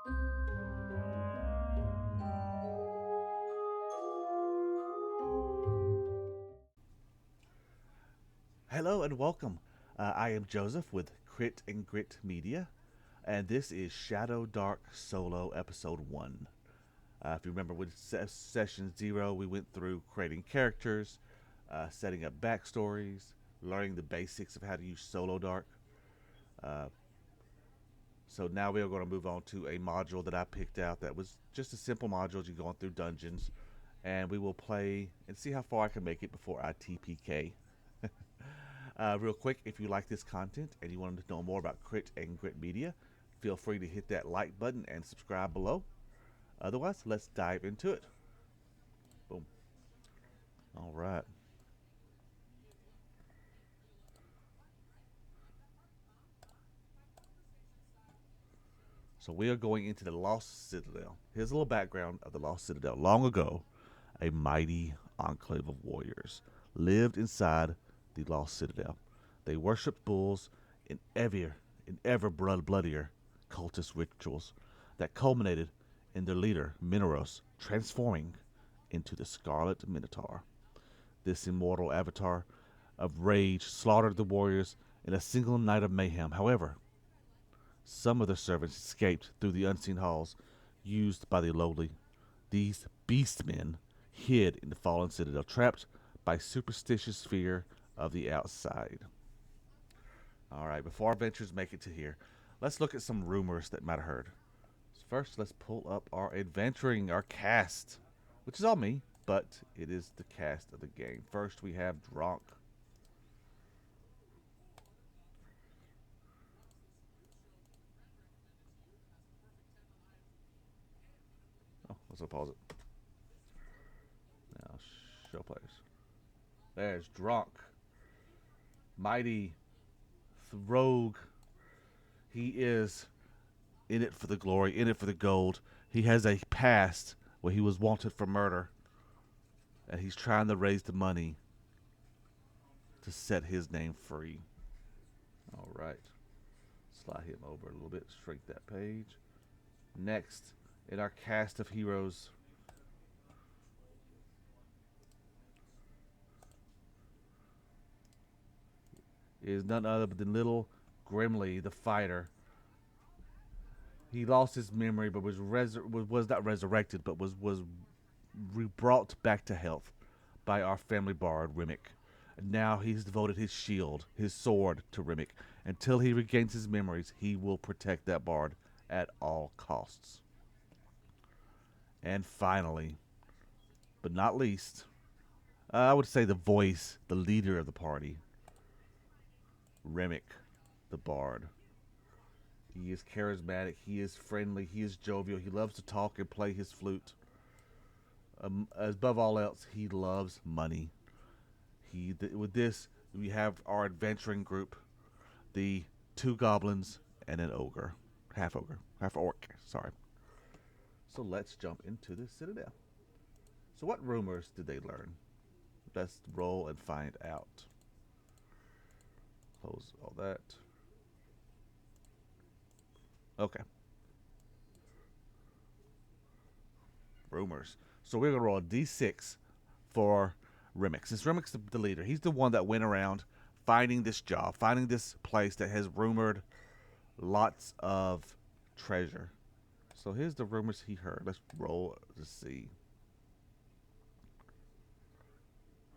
Hello and welcome. I am Joseph with Crit and Grit Media, and this is Shadow Dark Solo Episode 1. If you remember with Session 0, we went through creating characters, setting up backstories, learning the basics of how to use Solo Dark. Uh, so now we are going to move on to a module that I picked out that was just a simple module as you're going through dungeons, and we will play and see how far I can make it before I TPK. Real quick, if you like this content and you want to know more about Crit and Grit Media, feel free to hit that like button and subscribe below. Otherwise, let's dive into it. Boom. All right. So we are going into the Lost Citadel. Here's a little background of the Lost Citadel. Long ago, a mighty enclave of warriors lived inside the Lost Citadel. They worshipped bulls in ever bloodier cultist rituals that culminated in their leader, Mineros, transforming into the Scarlet Minotaur. This immortal avatar of rage slaughtered the warriors in a single night of mayhem. However, some of their servants escaped through the unseen halls used by the lowly. These beastmen hid in the fallen citadel, trapped by superstitious fear of the outside. All right, before our adventures make it to here, let's look at some rumors that might have heard. First, let's pull up our cast, which is all me, but it is the cast of the game. First, we have Drunk. Oh, let's pause it. Now, show players. There's Drunk. Mighty rogue. He is in it for the glory, in it for the gold. He has a past where he was wanted for murder, and he's trying to raise the money to set his name free. All right. Slide him over a little bit, shrink that page. Next, in our cast of heroes, is none other than little Grimly, the fighter. He lost his memory, but was not resurrected, but was brought back to health by our family bard Rimic. And now he's devoted his shield, his sword, to Rimic. Until he regains his memories, he will protect that bard at all costs. And finally, but not least, I would say the voice, the leader of the party, Remick, the bard. He is charismatic, he is friendly, he is jovial, he loves to talk and play his flute. Above all else, he loves money. With this, we have our adventuring group, the two goblins and an ogre, half orc. Sorry. So let's jump into the Citadel. So what rumors did they learn? Let's roll and find out. Close all that. Okay. Rumors. So we're going to roll a d6 for Remix. Since Remix is the leader, he's the one that went around finding this job, finding this place that has rumored lots of treasure. So here's the rumors he heard. Let's roll to see.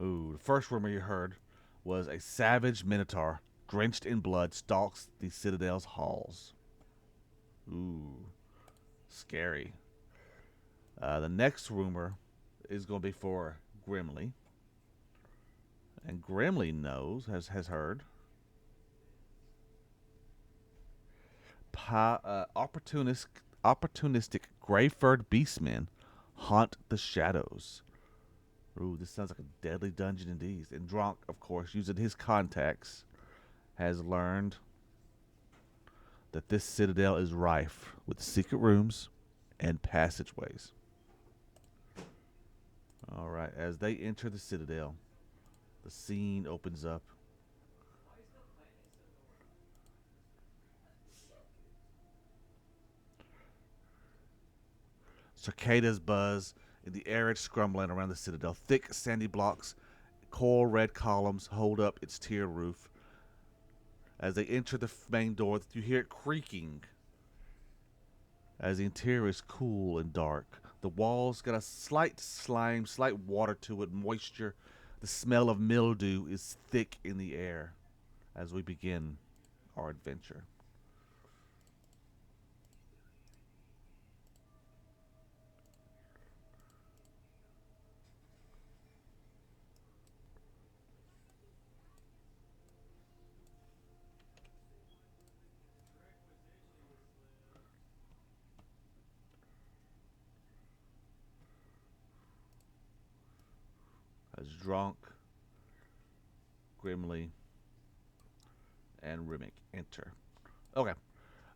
Ooh, the first rumor you heard was a savage minotaur, drenched in blood, stalks the Citadel's halls. Ooh, scary. The next rumor is going to be for Grimly. And Grimly has heard. Opportunistic gray-furred beastmen haunt the shadows. Ooh, this sounds like a deadly dungeon indeed. And Drunk, of course, using his contacts, has learned that this citadel is rife with secret rooms and passageways. All right, as they enter the citadel, the scene opens up. Cicadas buzz in the arid scrambling around the citadel. Thick sandy blocks, coral red columns hold up its tiered roof. As they enter the main door, you hear it creaking as the interior is cool and dark. The walls got a slight slime, slight water to it, moisture. The smell of mildew is thick in the air as we begin our adventure. As Drunk, Grimly, and Rimic enter. Okay.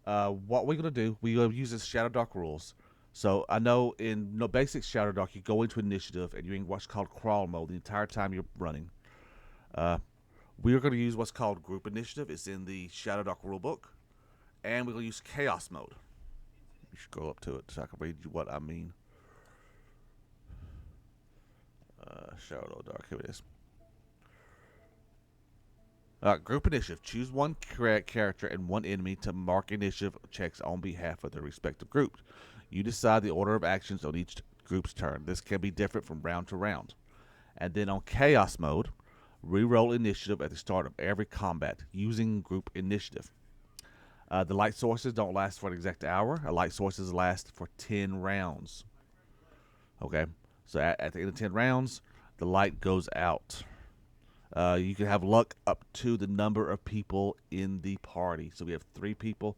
What we're gonna do? We're gonna use this Shadow Dark rules. So I know in no basic Shadow Dark, you go into initiative and you're in what's called crawl mode the entire time you're running. Uh, we are going to use what's called group initiative. It's in the Shadow Dark rulebook, and we're going to use chaos mode. You scroll up to it so I can read you what I mean. Shadow Dark. Here it is. Group initiative. Choose one character and one enemy to mark initiative checks on behalf of their respective groups. You decide the order of actions on each group's turn. This can be different from round to round. And then on chaos mode, reroll initiative at the start of every combat using group initiative. The light sources don't last for an exact hour. Light sources last for 10 rounds. Okay, so at the end of 10 rounds, the light goes out. You can have luck up to the number of people in the party. So we have 3 people,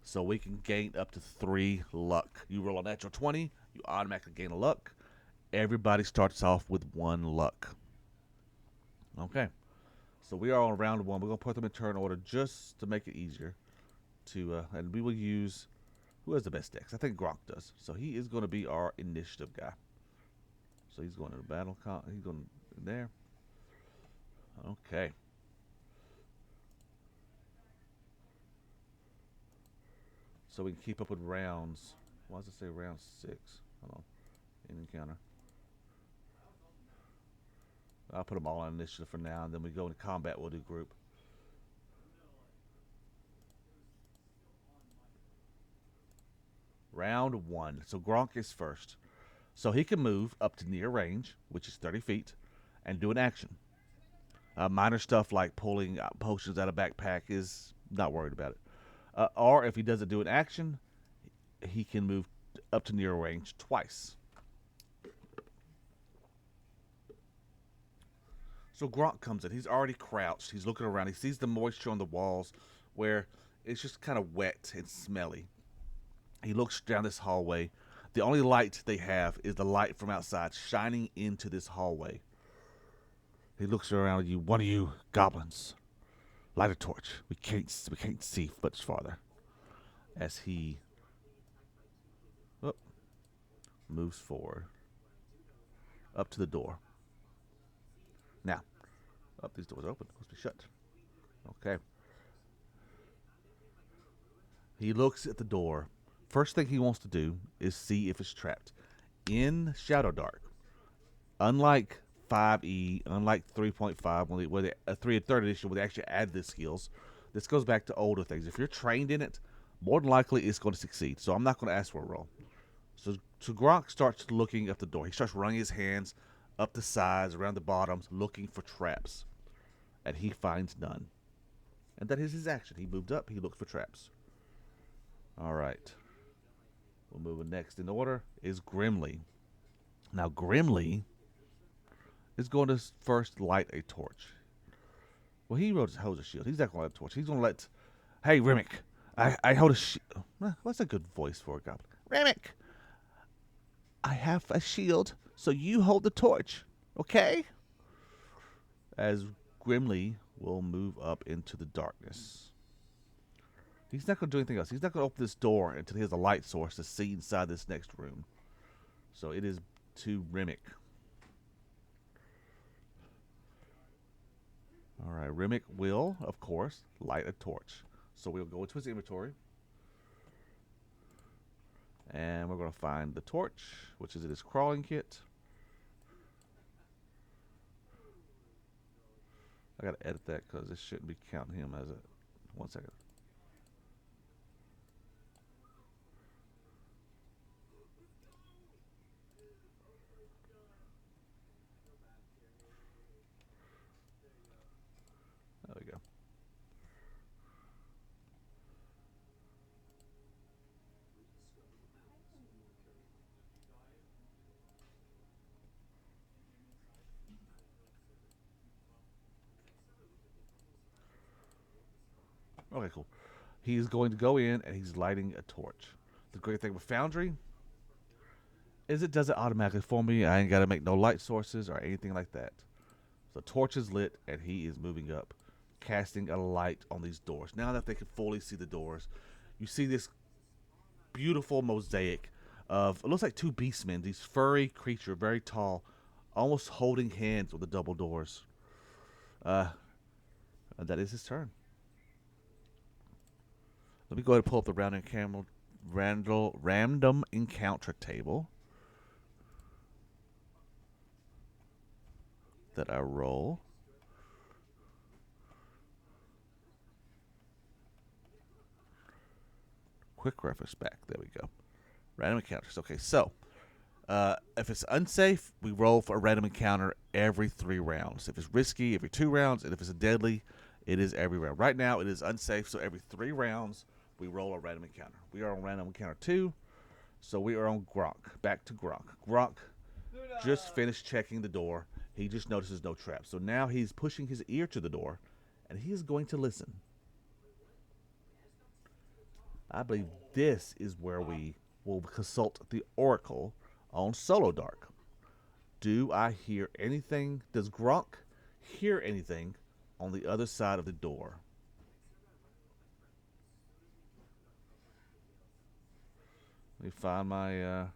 so we can gain up to 3 luck. You roll a natural 20, you automatically gain a luck. Everybody starts off with 1 luck. Okay, so we are on round 1. We're going to put them in turn order just to make it easier. And we will use, who has the best decks? I think Gronk does. So he is going to be our initiative guy. So he's going to the battle. He's going in there. Okay. So we can keep up with rounds. Why does it say round 6? Hold on. In encounter. I'll put them all on initiative for now, and then we go into combat. We'll do group. Round 1. So Gronk is first. So he can move up to near range, which is 30 feet, and do an action. Minor stuff like pulling potions out of backpack is not worried about it. Or if he doesn't do an action, he can move up to near range twice. So Gronk comes in. He's already crouched. He's looking around. He sees the moisture on the walls where it's just kind of wet and smelly. He looks down this hallway. The only light they have is the light from outside shining into this hallway. He looks around at you. One of you goblins, light a torch. We can't see much farther. As he moves forward up to the door. Now, these doors are open. Supposed to be shut. Okay. He looks at the door. First thing he wants to do is see if it's trapped. In Shadow Dark, unlike 5e, unlike 3.5, where they 3 and 3rd edition, where they actually add the skills, this goes back to older things. If you're trained in it, more than likely it's going to succeed. So I'm not going to ask for a roll. So Gronk starts looking at the door. He starts running his hands up the sides, around the bottoms, looking for traps. And he finds none. And that is his action. He moved up. He looked for traps. All right. We'll move next in order is Grimly. Now, Grimly is going to first light a torch. Well, he holds a shield. He's not going to light a torch. He's going to let... Hey, Rimic, I hold a shield. What's a good voice for a goblin? Rimic, I have a shield, so you hold the torch, okay? As Grimly will move up into the darkness. He's not going to do anything else. He's not going to open this door until he has a light source to see inside this next room. So it is to Rimic. All right, Rimic will, of course, light a torch. So we'll go into his inventory. And we're going to find the torch, which is in his crawling kit. I got to edit that because this shouldn't be counting him as a... One second. There we go. Okay, cool. He's going to go in and he's lighting a torch. The great thing with Foundry is it does it automatically for me. I ain't got to make no light sources or anything like that. So torch is lit and he is moving up, casting a light on these doors. Now that they can fully see the doors, you see this beautiful mosaic of, it looks like two beastmen, these furry creature, very tall, almost holding hands with the double doors. And that is his turn. Let me go ahead and pull up the random encounter table that I roll. Quick reference back. There we go. Random encounters. Okay, so if it's unsafe, we roll for a random encounter every 3 rounds. If it's risky, every 2 rounds. And if it's a deadly, it is every round. Right now, it is unsafe, so every 3 rounds, we roll a random encounter. We are on random encounter 2, so we are on Gronk. Back to Gronk. Gronk just finished checking the door. He just notices no trap. So now he's pushing his ear to the door, and he is going to listen. I believe this is where we will consult the Oracle on Solo Dark. Do I hear anything? Does Gronk hear anything on the other side of the door? Let me find my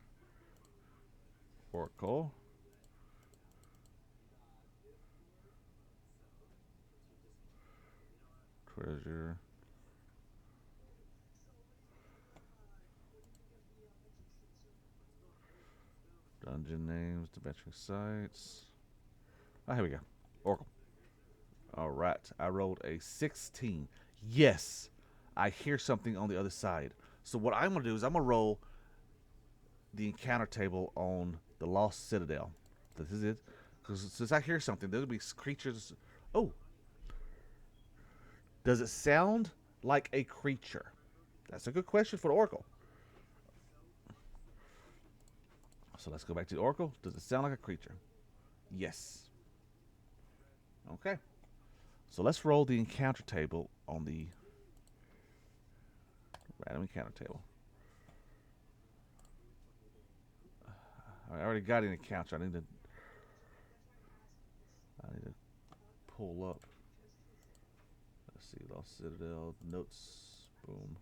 Oracle. Treasure. Dungeon names, adventuring sites. Ah, here we go. Oracle. All right. I rolled a 16. Yes, I hear something on the other side. So what I'm going to do is I'm going to roll the encounter table on the Lost Citadel. This is it. Because since I hear something, there'll be creatures. Oh. Does it sound like a creature? That's a good question for the Oracle. So let's go back to the Oracle. Does it sound like a creature? Yes. Okay. So let's roll the encounter table on the random encounter table. I already got an encounter. I need to pull up. Let's see. Lost Citadel. Notes. Boom.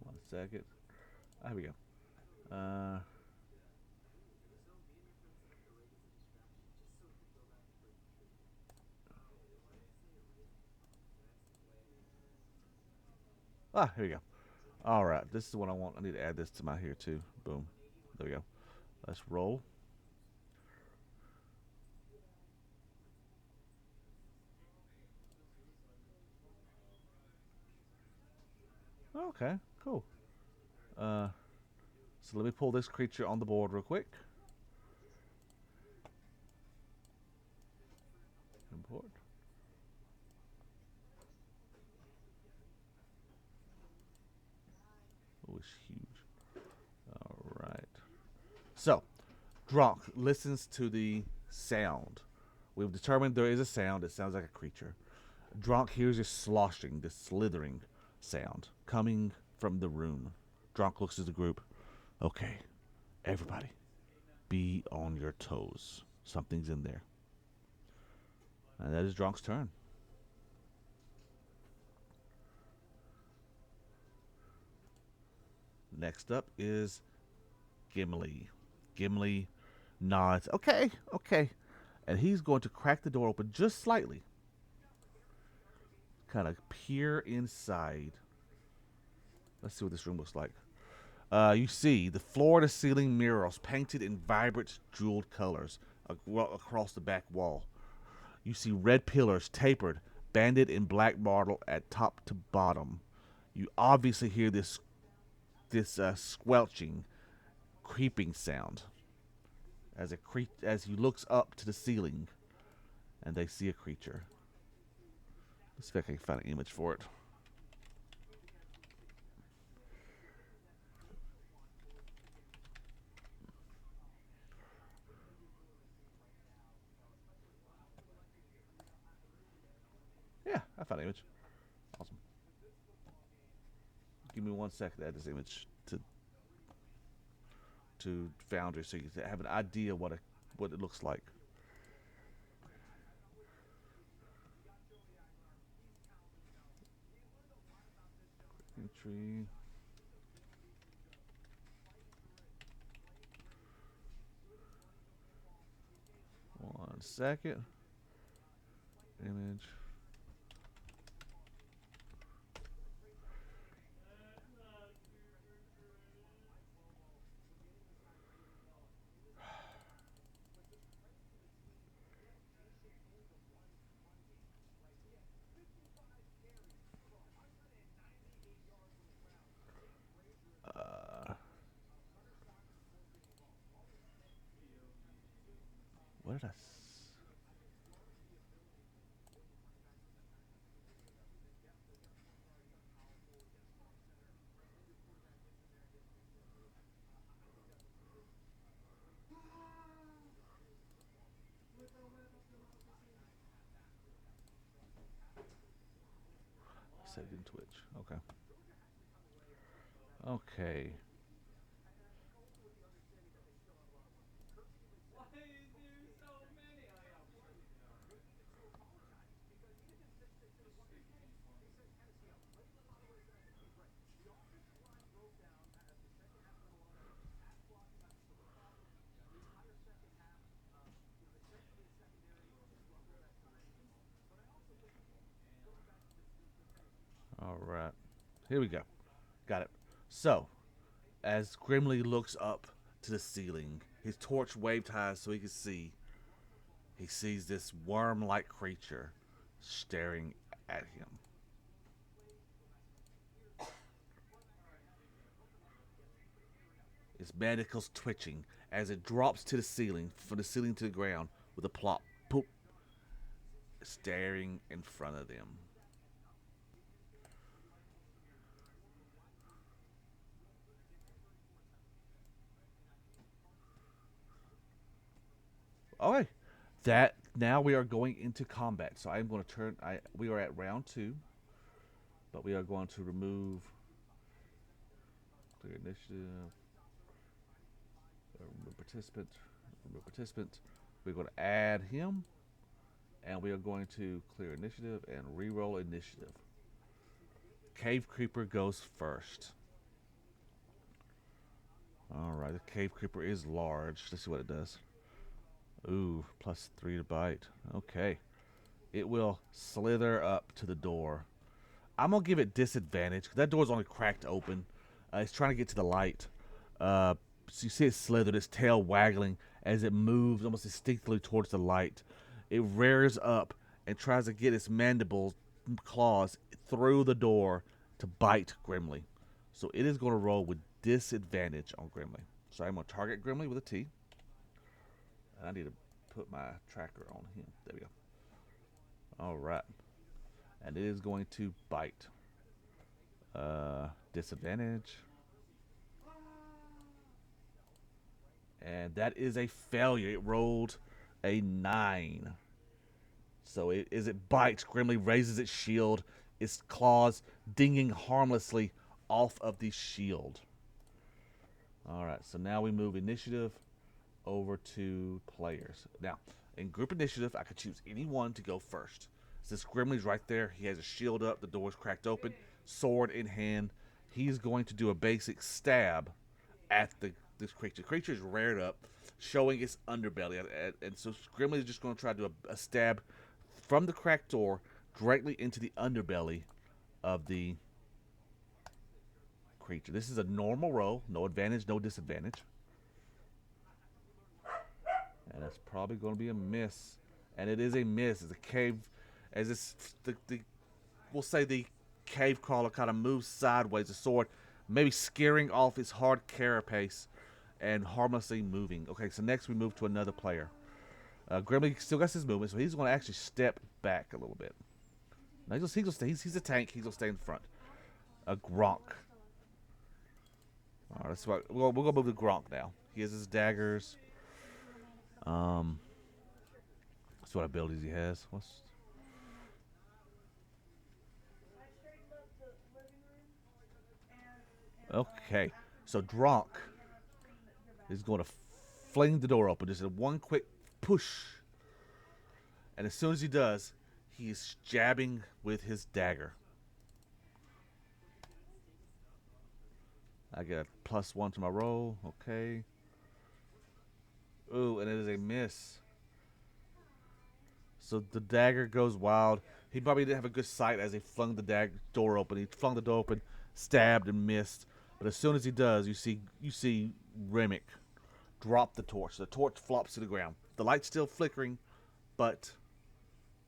One second. Here we go. Here we go. All right, this is the one I want. I need to add this to my here too. Boom. There we go. Let's roll. Okay, cool. So let me pull this creature on the board real quick. Import. Oh, it's huge. All right. So, Gronk listens to the sound. We've determined there is a sound. It sounds like a creature. Gronk hears this sloshing, this slithering sound coming from the room. Gronk looks at the group. Okay, everybody, be on your toes. Something's in there. And that is Gronk's turn. Next up is Gimli. Gimli nods. Okay, okay. And he's going to crack the door open just slightly. Kind of peer inside. Let's see what this room looks like. You see the floor to ceiling murals painted in vibrant jeweled colors across the back wall. You see red pillars tapered, banded in black marble at top to bottom. You obviously hear this squelching, creeping sound as he looks up to the ceiling, and they see a creature. Let's see if I can find an image for it. Yeah, I found an image. Awesome. Give me 1 second to add this image to Foundry so you can have an idea what it looks like. Tree. 1 second. Image. What did I? Saved in Twitch. Okay. Okay. All right. Here we go. Got it. So, as Grimly looks up to the ceiling, his torch waved high so he can see. He sees this worm-like creature staring at him. Its mandibles twitching as it drops to the ceiling, from the ceiling to the ground, with a plop, poop, staring in front of them. Okay, that now we are going into combat. So I am going to turn. We are at round 2, but we are going to remove clear initiative. Remove participant. Remove participant. We're going to add him, and we are going to clear initiative and re-roll initiative. Cave Creeper goes first. Alright, the Cave Creeper is large. Let's see what it does. Ooh, +3 to bite. Okay. It will slither up to the door. I'm going to give it disadvantage, because that door's only cracked open. It's trying to get to the light. So you see it slither, its tail waggling as it moves almost instinctively towards the light. It rears up and tries to get its mandibles, claws, through the door to bite Grimly. So it is going to roll with disadvantage on Grimly. So I'm going to target Grimly with a T. And I need to put my tracker on him. There we go. All right. And it is going to bite. Disadvantage. And that is a failure. It rolled a 9. So as it bites, Grimly raises its shield, its claws dinging harmlessly off of the shield. Alright, so now we move initiative over to players. Now, in group initiative, I could choose any one to go first. Since Grimly's right there, he has a shield up, the door's cracked open, sword in hand. he's going to do a basic stab at this creature. The creature is reared up, showing its underbelly, and so Grimly is just going to try to do a stab from the cracked door directly into the underbelly of the creature. This is a normal roll, no advantage, no disadvantage, and that's probably going to be a miss. And it is a miss. It's a cave, as it's we'll say the cave crawler kind of moves sideways, the sword maybe scaring off its hard carapace and harmlessly moving. Okay, so next we move to another player. Grimly still got his movement, so he's going to actually step back a little bit. Now he's a tank. He's going to stay in front. Gronk. All right, that's what we're going to move to Gronk now. He has his daggers. That's what abilities he has. Okay, so Gronk is going to fling the door open. Just a one quick push. And as soon as he does, he is jabbing with his dagger. I get a +1 to my roll. Okay. Ooh, and it is a miss. So the dagger goes wild. He probably didn't have a good sight as he flung the door open. He flung the door open, stabbed and missed. But as soon as he does, you see Remick drop the torch. The torch flops to the ground. The light's still flickering, but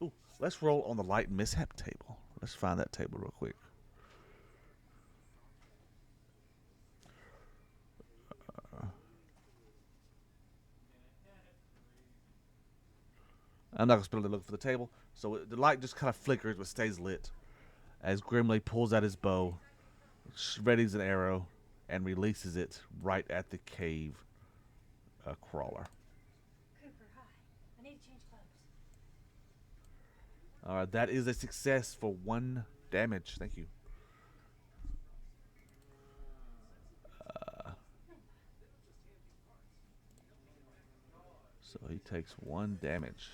ooh, let's roll on the light mishap table. Let's find that table real quick. I'm not going to spend a look for the table. So the light just kind of flickers but stays lit as Grimly pulls out his bow, readies an arrow, and releases it right at the cave crawler. Cooper, hi. I need to change clothes. All right, that is a success for 1 damage. Thank you. So he takes 1 damage.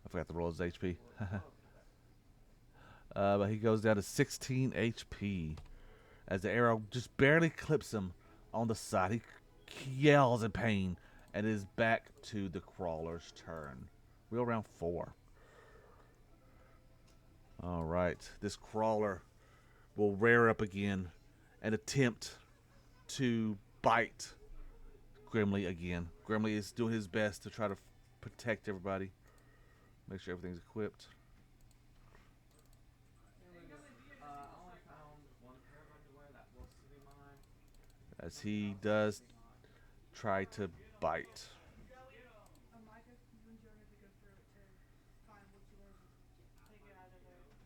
I forgot to roll his HP. But he goes down to 16 HP as the arrow just barely clips him on the side. He yells in pain, and it is back to the crawler's turn. We're around 4. All right, this crawler will rear up again and attempt to bite Grimly again. Grimly is doing his best to try to protect everybody. Make sure everything's equipped. As he does try to bite.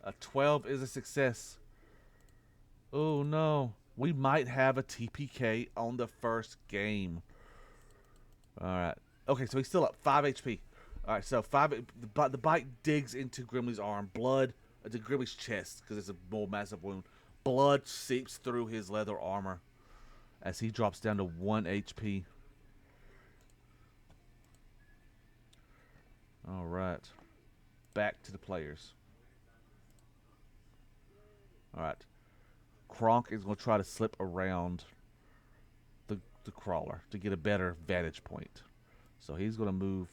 A 12 is a success. Oh no. We might have a TPK on the first game. Alright. Okay, so he's still up. 5 HP. Alright, so 5. The bite digs into Grimly's arm. Blood to Grimly's chest because it's a more massive wound. Blood seeps through his leather armor as he drops down to 1 HP. Alright. Back to the players. Alright. Kronk is going to try to slip around the crawler to get a better vantage point. So he's going to move.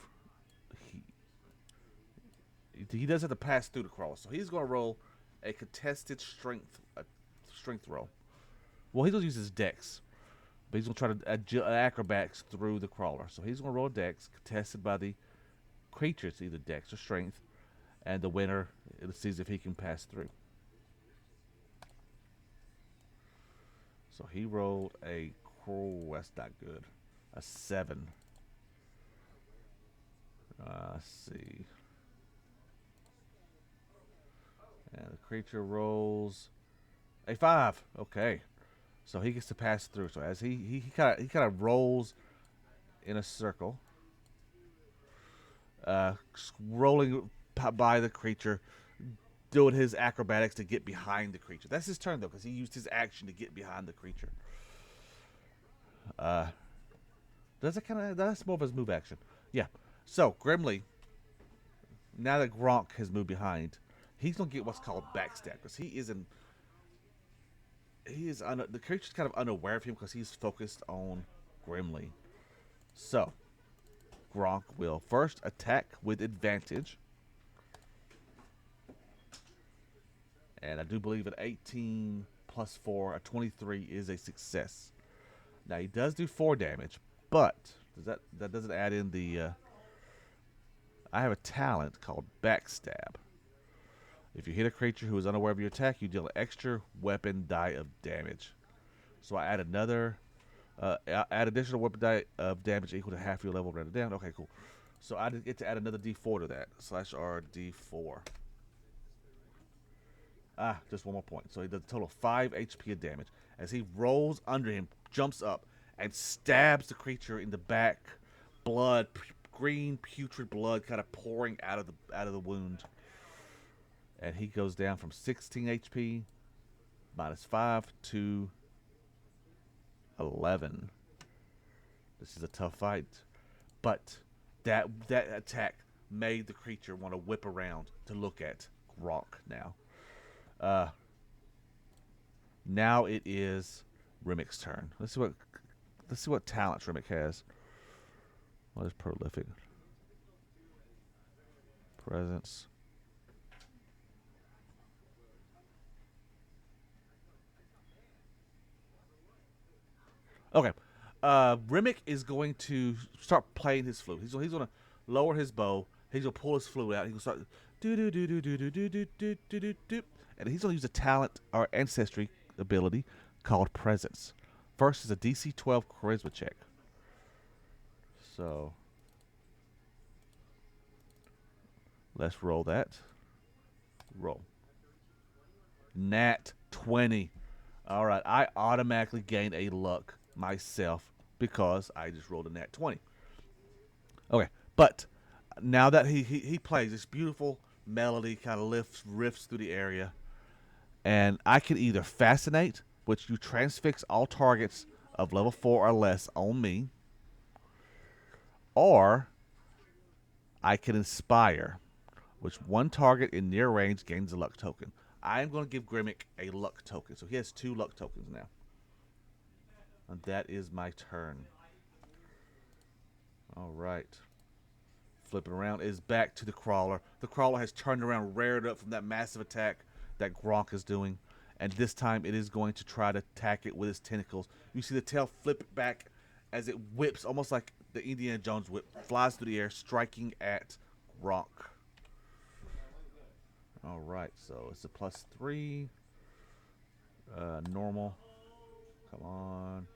He does have to pass through the crawler. So he's going to roll a contested strength roll. Well, he's going to use his dex. But he's going to try to acrobatics through the crawler. So he's going to roll a dex contested by the creatures, either dex or strength. And the winner sees if he can pass through. So he rolled a that's not good. A 7. Let's see. And the creature rolls a 5. Okay. So he gets to pass through. So as he kind of rolls in a circle, rolling by the creature, doing his acrobatics to get behind the creature. That's his turn though, because he used his action to get behind the creature. Does it kind of? That's more of his move action. Yeah. So Grimly, now that Gronk has moved behind, he's gonna get what's called backstab because he is in. He is the creature's kind of unaware of him because he's focused on Grimly. So Gronk will first attack with advantage, and I do believe an 18 plus 4, a 23 is a success. Now he does do 4 damage, but that doesn't add in the. I have a talent called Backstab. If you hit a creature who is unaware of your attack, you deal an extra weapon die of damage. So I add another, add additional weapon die of damage equal to half your level rounded down. Okay, cool. So I get to add another D4 to that. Slash R D4. Just one more point. So he does a total of 5 HP of damage. As he rolls under him, jumps up, and stabs the creature in the back. Blood, green putrid blood, kind of pouring out of the wound. And he goes down from 16 HP minus 5 to 11. This is a tough fight, but that attack made the creature want to whip around to look at Gronk now. Now it is Rimmick's turn. Let's see what talents Rimmick has. What is prolific? Presence. Okay. Rimmick is going to start playing his flute. He's going to lower his bow. He's going to pull his flute out. He's going to start do do do do do do do do do do do do, and he's going to use a talent or ancestry ability called Presence. First is a DC 12 Charisma check. So let's roll that. Roll. Nat 20. All right, I automatically gain a luck myself because I just rolled a nat 20. Okay, but now that he plays this beautiful melody, kind of riffs through the area, and I can either fascinate, which you transfix all targets of level 4 or less on me, or I can inspire, which one target in near range gains a luck token. I am going to give Grimmick a luck token, so he has 2 luck tokens now. And that is my turn. All right. Flipping around is back to the crawler. The crawler has turned around, reared up from that massive attack that Gronk is doing. And this time it is going to try to attack it with its tentacles. You see the tail flip back as it whips, almost like the Indiana Jones whip, flies through the air, striking at Gronk. All right, so it's a +3. Normal. Come on.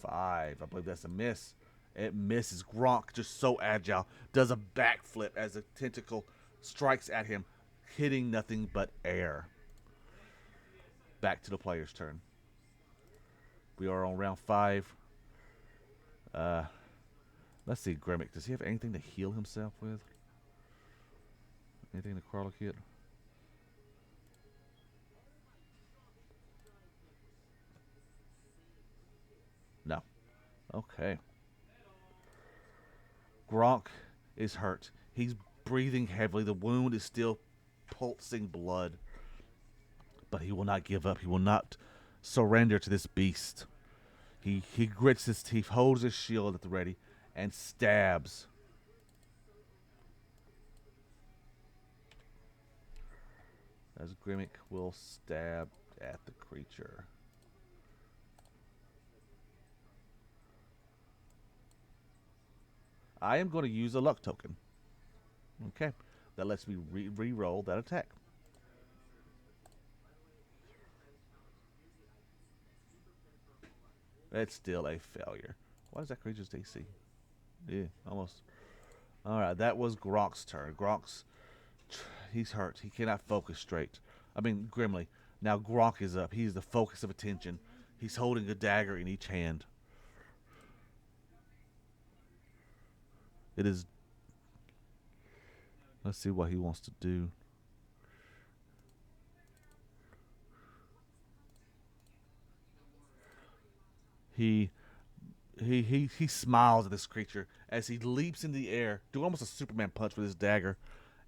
5. I believe that's a miss. It misses. Gronk, just so agile, does a backflip as a tentacle strikes at him, hitting nothing but air. Back to the player's turn. We are on round 5. Let's see, Grimmick. Does he have anything to heal himself with? Anything in the crawler kit? No. Okay. Gronk is hurt. He's breathing heavily. The wound is still pulsing blood. But he will not give up. He will not surrender to this beast. He grits his teeth, holds his shield at the ready, and stabs. As Grimmick will stab at the creature. I am going to use a luck token. Okay. That lets me re-roll that attack. It's still a failure. What is that creature's DC? Yeah, almost. Alright, that was Gronk's turn. He's hurt. He cannot focus straight. I mean, Grimly. Now Gronk is up. He's the focus of attention. He's holding a dagger in each hand. It is. Let's see what he wants to do. He he smiles at this creature as he leaps in the air, doing almost a Superman punch with his dagger,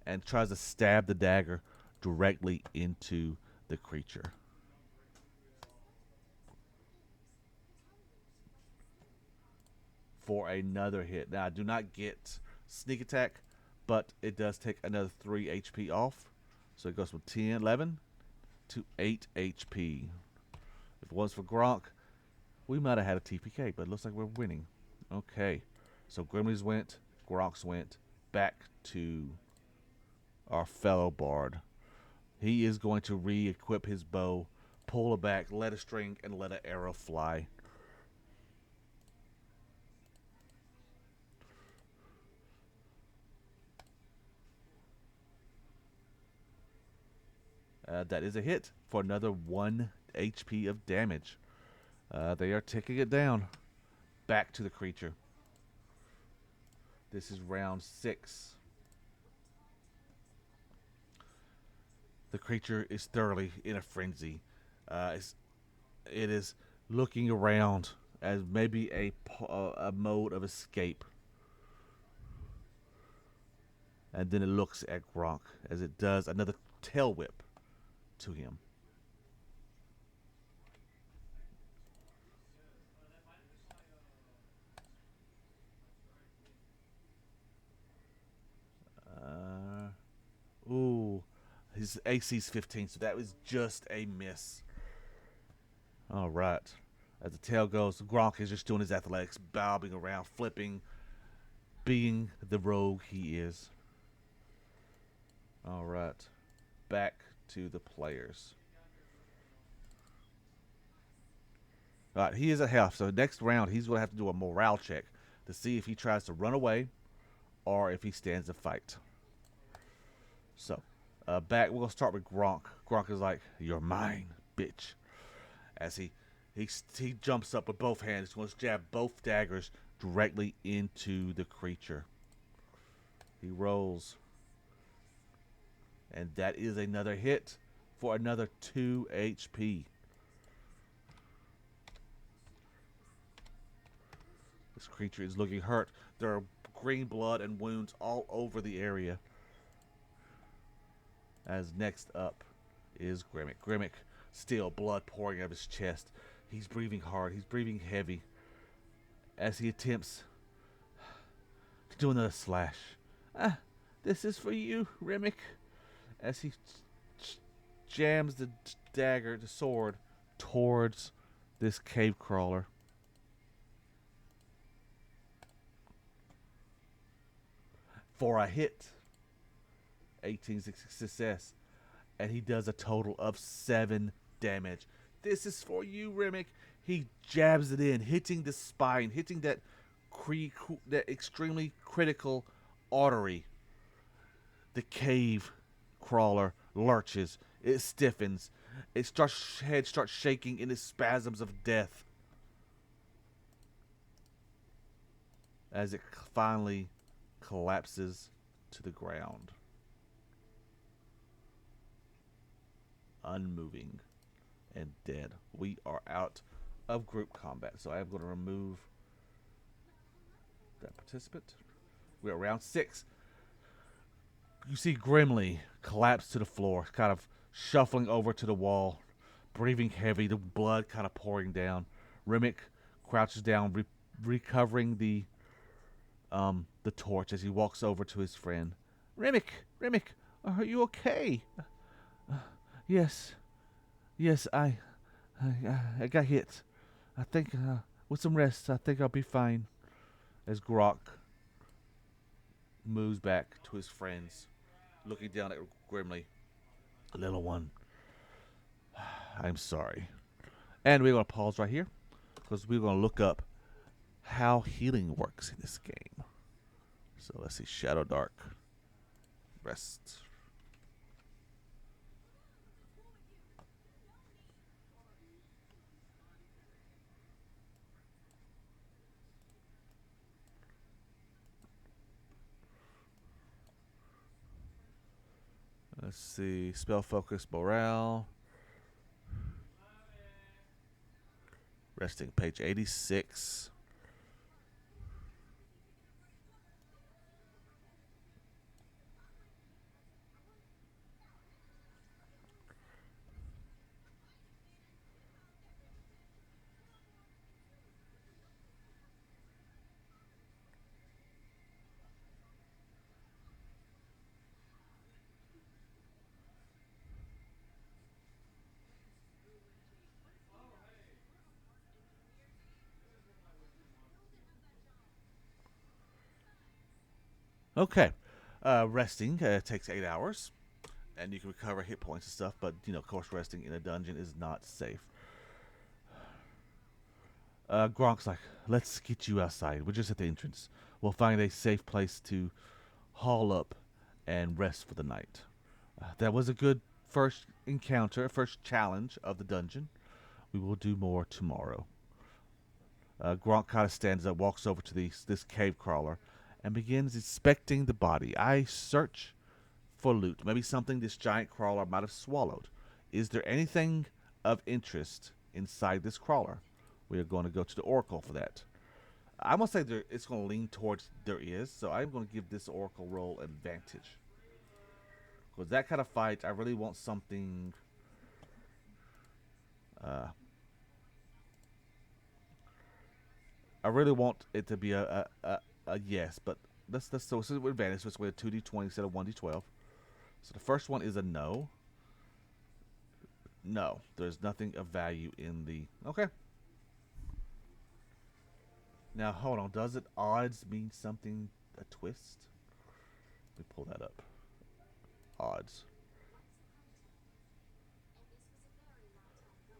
and tries to stab the dagger directly into the creature. For another hit. Now I do not get sneak attack, but it does take another 3 HP off. So it goes from 10, 11 to 8 HP. If it was for Gronk, we might have had a TPK, but it looks like we're winning. Okay. So Grimley's went, Gronk's went, back to our fellow bard. He is going to re-equip his bow, pull it back, let a string, and let an arrow fly. That is a hit for another 1 HP of damage. They are ticking it down. Back to the creature. This is round 6. The creature is thoroughly in a frenzy. It is looking around as maybe a mode of escape. And then it looks at Gronk as it does another tail whip to him. Ooh, his AC's 15, so that was just a miss. All right. As the tail goes, Gronk is just doing his athletics, bobbing around, flipping, being the rogue he is. All right. Back to the players. All right, he is at half, so next round he's going to have to do a morale check to see if he tries to run away or if he stands a fight. So, back, we're going to start with Gronk. Gronk is like, "You're mine, bitch." As he jumps up with both hands, going to jab both daggers directly into the creature. He rolls, and that is another hit for another 2 HP. This creature is looking hurt. There are green blood and wounds all over the area. As next up is Grimmick. Grimmick, still blood pouring out of his chest. He's breathing hard. He's breathing heavy as he attempts to do another slash. Ah, this is for you, Remick. As he jams the dagger, the sword, towards this cave crawler. For a hit. 18 success. And he does a total of 7 damage. This is for you, Remick. He jabs it in, hitting the spine, hitting that that extremely critical artery. The cave crawler lurches. It stiffens. Head starts shaking in its spasms of death as it finally collapses to the ground, unmoving and dead. We are out of group combat, so I am going to remove that participant. We're at round 6. You see Grimly collapse to the floor, kind of shuffling over to the wall, breathing heavy, the blood kind of pouring down. Remick crouches down, recovering the torch as he walks over to his friend. Remick, are you okay? Yes, yes, I got hit. I think with some rest, I think I'll be fine. As Grok moves back to his friends, looking down at Grimly. Little one, I'm sorry. And we're going to pause right here because we're going to look up how healing works in this game. So let's see. Shadow Dark. Rest. Let's see. Spell Focus Morale. Resting. Page 86. Okay. Resting takes 8 hours, and you can recover hit points and stuff. But of course, resting in a dungeon is not safe. Gronk's like, let's get you outside. We're just at the entrance. We'll find a safe place to haul up and rest for the night. That was a good first encounter, first challenge of the dungeon. We will do more tomorrow. Gronk kind of stands up, walks over to this cave crawler, and begins inspecting the body. I search for loot, maybe something this giant crawler might have swallowed. Is there anything of interest inside this crawler? We are going to go to the Oracle for that. I'm going to say it's going to lean towards there is, so I'm going to give this Oracle roll advantage. Because that kind of fight, I really want something. Uh, I really want it to be a yes, but so this is with advantage. So it's with a 2d20 instead of 1d12. So the first one is a no. No, there's nothing of value in the. Okay. Now hold on. Does it odds mean something? A twist? Let me pull that up. Odds.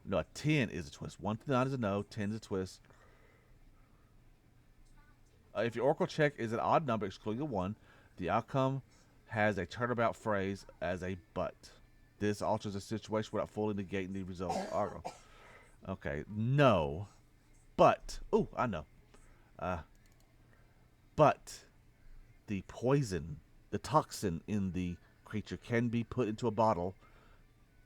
No, a 10 is a twist. 1 to 9 is a no. 10 is a twist. If your Oracle check is an odd number, excluding a 1, the outcome has a turnabout phrase as a but. This alters the situation without fully negating the result. Oracle. Okay, no. But. Oh, I know. Uh, but the poison, the toxin in the creature can be put into a bottle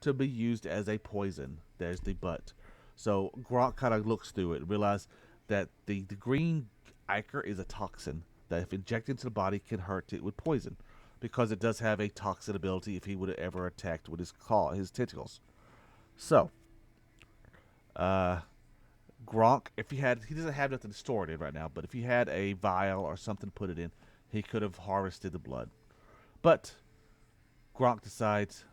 to be used as a poison. There's the but. So Gronk kind of looks through it and realizes that the green ichor is a toxin that, if injected into the body, can hurt it with poison, because it does have a toxin ability if he would have ever attacked with his claw, his tentacles. So, uh, Gronk, if he doesn't have nothing to store it in right now, but if he had a vial or something to put it in, he could have harvested the blood. But Gronk decides,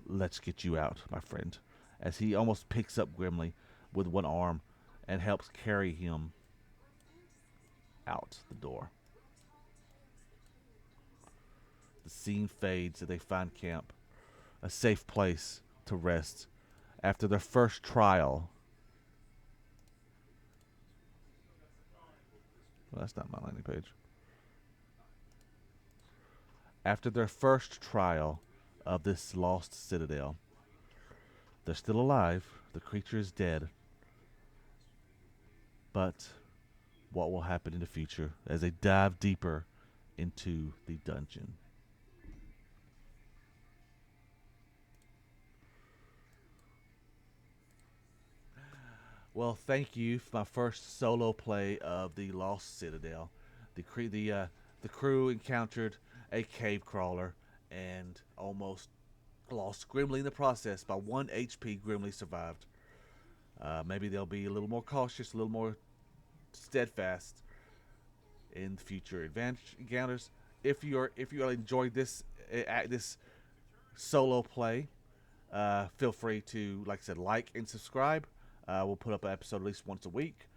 let's get you out, my friend, as he almost picks up Grimly with one arm and helps carry him out the door. The scene fades as they find camp, a safe place to rest after their first trial. Well, that's not my landing page. After their first trial of this lost citadel, they're still alive. The creature is dead. But what will happen in the future as they dive deeper into the dungeon? Well, thank you for my first solo play of the Lost Citadel. The crew encountered a cave crawler and almost lost Grimly in the process. By 1 HP, Grimly survived. Maybe they'll be a little more cautious, a little more steadfast in future advantage encounters. If you enjoyed this solo play, feel free to, like I said, like and subscribe. We'll put up an episode at least once a week.